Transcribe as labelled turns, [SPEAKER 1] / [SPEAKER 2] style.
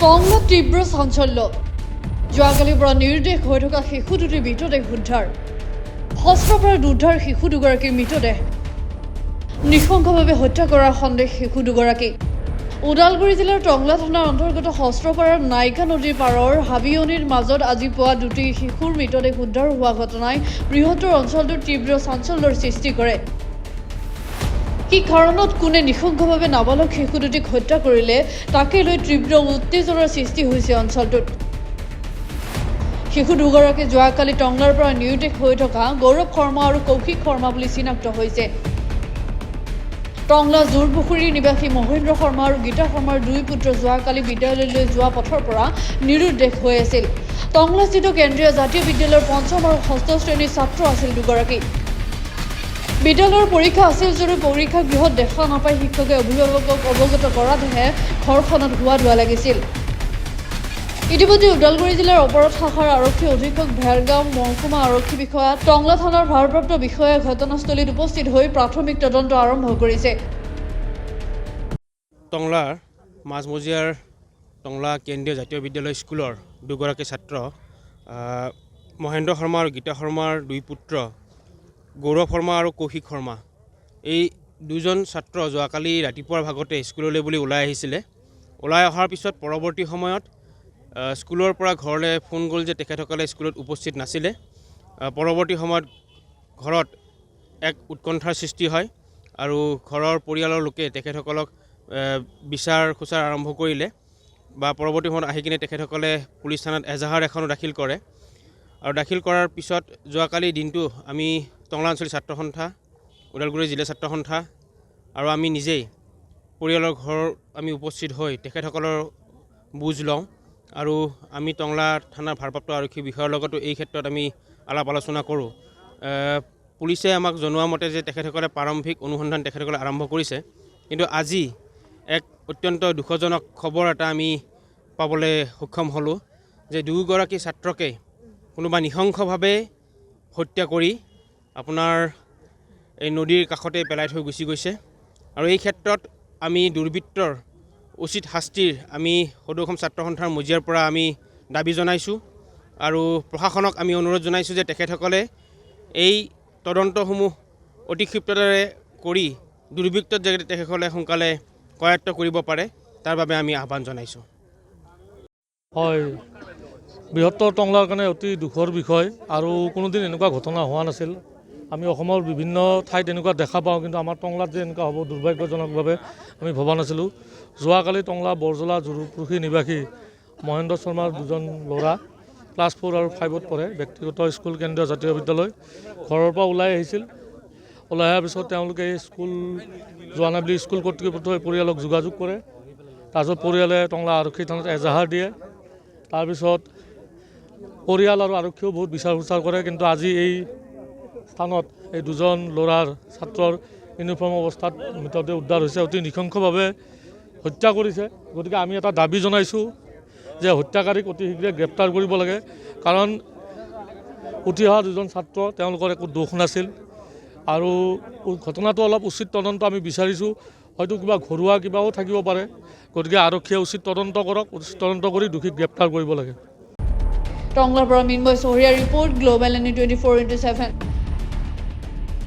[SPEAKER 1] টংলাত তীব্ৰ চাঞ্চল্য যোৱাকালিৰ পৰা নিৰ্দেশ হৈ থকা শিশু দুটিৰ মৃতদেহ উদ্ধাৰ হস্ৰপাৰাত উদ্ধাৰ শিশু দুগৰাকীৰ মৃতদেহ নৃশংসভাৱে হত্যা কৰাৰ সন্দেহ শিশু দুগৰাকী ওদালগুৰি জিলাৰ টংলা থানাৰ অন্তৰ্গত হস্ৰপাৰাৰ নাইকা নদীৰ পাৰৰ হাবিয়নিৰ মাজত আজি পুৱা দুটি শিশুৰ মৃতদেহ উদ্ধাৰ হোৱা ঘটনাই বৃহত্তৰ অঞ্চলটোত তীব্ৰ চাঞ্চল্যৰ সৃষ্টি কৰে কি কাৰণত কোনে নৃশংসভাৱে নাবালক শিশু দুটিক হত্যা কৰিলে তাকে লৈ তীব্ৰ উত্তেজনাৰ সৃষ্টি হৈছে অঞ্চলটোত শিশু দুগৰাকী যোৱাকালি টংলাৰ পৰা নিৰ্দেশ হৈ থকা গৌৰৱ শৰ্মা আৰু কৌশিক শৰ্মা বুলি চিনাক্ত হৈছে টংলা জোৰপুখুৰীৰ নিবাসী মহেন্দ্ৰ শৰ্মা আৰু গীতা শৰ্মাৰ দুই পুত্ৰ যোৱাকালি বিদ্যালয়লৈ যোৱা পথৰ পৰা নিৰুদ্দেশ হৈ আছিল টংলাস্থিত কেন্দ্ৰীয় জাতীয় বিদ্যালয়ৰ পঞ্চম আৰু ষষ্ঠ শ্ৰেণীৰ ছাত্ৰ আছিল দুগৰাকী বিদ্যালয়ৰ পৰীক্ষা আছিল যদিও পৰীক্ষা গৃহত দেখা নাপাই শিক্ষকে অভিভাৱকক অৱগত কৰাতহে ঘৰখনত হোৱা ধোৱা লাগিছিল ইতিমধ্যে ওদালগুৰি জিলাৰ অপৰাধ শাখাৰ আৰক্ষী অধীক্ষক ভেৰগাঁও মহকুমা আৰক্ষী বিষয়া টংলা থানাৰ ভাৰপ্ৰাপ্ত বিষয়া ঘটনাস্থলীত উপস্থিত হৈ প্ৰাথমিক তদন্ত আৰম্ভ কৰিছে
[SPEAKER 2] টংলাৰ মাজমজিয়াৰ টংলা কেন্দ্ৰীয় জাতীয় বিদ্যালয় স্কুলৰ দুগৰাকী ছাত্ৰ মহেন্দ্ৰ শৰ্মা আৰু গীতা শৰ্মাৰ দুই পুত্ৰ গৌৰৱ শৰ্মা আৰু কৌশিক শৰ্মা এই দুজন ছাত্ৰ যোৱাকালি ৰাতিপুৱাৰ ভাগতে স্কুললৈ বুলি ওলাই আহিছিলে ওলাই অহাৰ পিছত পৰৱৰ্তী সময়ত স্কুলৰ পৰা ঘৰলৈ ফোন গ'ল যে তেখেতসকলে স্কুলত উপস্থিত নাছিলে পৰৱৰ্তী সময়ত ঘৰত এক উৎকণ্ঠাৰ সৃষ্টি হয় আৰু ঘৰৰ পৰিয়ালৰ লোকে তেখেতসকলক বিচাৰ খোচাৰ আৰম্ভ কৰিলে বা পৰৱৰ্তী সময়ত আহি কিনে তেখেতসকলে পুলিচ থানাত এজাহাৰ এখনো দাখিল কৰে আৰু দাখিল কৰাৰ পিছত যোৱাকালি দিনটো আমি টংলা আঞ্চলিক ছাত্ৰ সন্থা ওদালগুৰি জিলা ছাত্ৰ সন্থা আৰু আমি নিজেই পৰিয়ালৰ ঘৰ আমি উপস্থিত হৈ তেখেতসকলৰ বুজ লওঁ আৰু আমি টংলা থানাৰ ভাৰপ্ৰাপ্ত আৰক্ষী বিষয়াৰ লগতো এই ক্ষেত্ৰত আমি আলাপ আলোচনা কৰোঁ পুলিচে আমাক জনোৱা মতে যে তেখেতসকলে প্ৰাৰম্ভিক অনুসন্ধান তেখেতসকলে আৰম্ভ কৰিছে কিন্তু আজি এক অত্যন্ত দুখজনক খবৰ এটা আমি পাবলৈ সক্ষম হ'লোঁ যে দুয়োগৰাকী ছাত্ৰকে কোনোবা নৃশংসভাৱে হত্যা কৰি আপোনাৰ এই নদীৰ কাষতে পেলাই থৈ গুচি গৈছে আৰু এই ক্ষেত্ৰত আমি দুৰ্বৃত্তৰ উচিত শাস্তিৰ আমি সদৌ অসম ছাত্ৰ সন্থাৰ মজিয়াৰ পৰা আমি দাবী জনাইছোঁ আৰু প্ৰশাসনক আমি অনুৰোধ জনাইছোঁ যে তেখেতসকলে এই তদন্তসমূহ অতি ক্ষিপ্ৰতাৰে কৰি দুৰ্বৃত্তত যাতে তেখেতসকলে সোনকালে কৰায়ত্ব কৰিব পাৰে তাৰ বাবে আমি আহ্বান জনাইছোঁ
[SPEAKER 3] হয় বৃহত্তৰ টংলাৰ কাৰণে অতি দুখৰ বিষয় আৰু কোনোদিন এনেকুৱা ঘটনা হোৱা নাছিল আমি অসমৰ বিভিন্ন ঠাইত এনেকুৱা দেখা পাওঁ কিন্তু আমাৰ টংলাত যে এনেকুৱা হ'ব দুৰ্ভাগ্যজনকভাৱে আমি ভবা নাছিলোঁ যোৱাকালি টংলা বৰজলা জোৰপুখুৰী নিবাসী মহেন্দ্ৰ শৰ্মাৰ দুজন ল'ৰা ক্লাছ 4 আৰু 5ত পঢ়ে ব্যক্তিগত স্কুল কেন্দ্ৰীয় জাতীয় বিদ্যালয় ঘৰৰ পৰা ওলাই আহিছিল ওলাই অহাৰ পিছত তেওঁলোকে স্কুল যোৱা নাই বুলি স্কুল কৰ্তৃপক্ষই পৰিয়ালক যোগাযোগ কৰে তাৰপিছত পৰিয়ালে টংলা আৰক্ষী থানাত এজাহাৰ দিয়ে তাৰপিছত পৰিয়াল আৰু আৰক্ষীয়েও বহুত বিচাৰ খোচাৰ কৰে কিন্তু আজি এই স্থানত এই দুজন ল'ৰাৰ ছাত্ৰৰ ইউনিফৰ্ম অৱস্থাত মৃতদেহ উদ্ধাৰ হৈছে অতি নৃশংসভাৱে হত্যা কৰিছে গতিকে আমি এটা দাবী জনাইছোঁ যে হত্যাকাৰীক অতি শীঘ্ৰে গ্ৰেপ্তাৰ কৰিব লাগে কাৰণ উঠি অহা দুজন ছাত্ৰ তেওঁলোকৰ একো দোষ নাছিল আৰু ঘটনাটো অলপ উচিত তদন্ত আমি বিচাৰিছোঁ হয়তো কিবা ঘৰুৱা কিবাও থাকিব পাৰে গতিকে আৰক্ষীয়ে উচিত তদন্ত কৰক উচিত তদন্ত কৰি দোষীক গ্ৰেপ্তাৰ কৰিব লাগে
[SPEAKER 1] টংলাৰ পৰা মিনময় চহৰীয়া ৰিপৰ্ট গ্লোবেল এনি 24/7